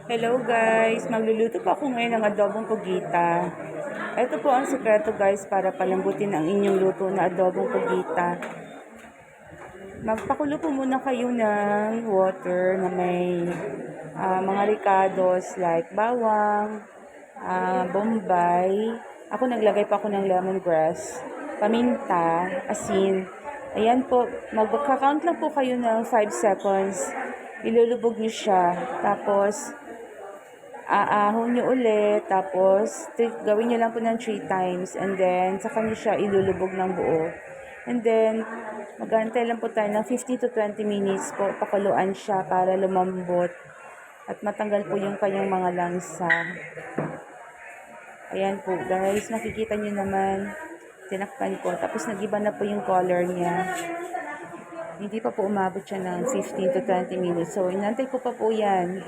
Hello guys, magluluto po ako ngayon ng adobong kugita. Ito po ang sekreto guys para palambutin ang inyong luto na adobong kugita. Magpakulo po muna kayo ng water na may mga ricados like bawang, bombay. Ako naglagay pa ako ng lemongrass, paminta, asin. Ayan po, magkakount lang po kayo ng 5 seconds. Ilulubog nyo siya. Tapos, aahon nyo ulit. Tapos, gawin nyo lang po ng 3 times. And then, saka nyo siya ilulubog ng buo. And then, mag-aantay lang po tayo ng 15 to 20 minutes po. Pakuluan siya para lumambot. At matanggal po yung kanyang mga langsa. Ayan po guys, makikita nyo naman. Tinakpan ko. Tapos, nag-iba na po yung color niya. Hindi pa po umabot siya ng 15 to 20 minutes. So, inantay ko pa po yan.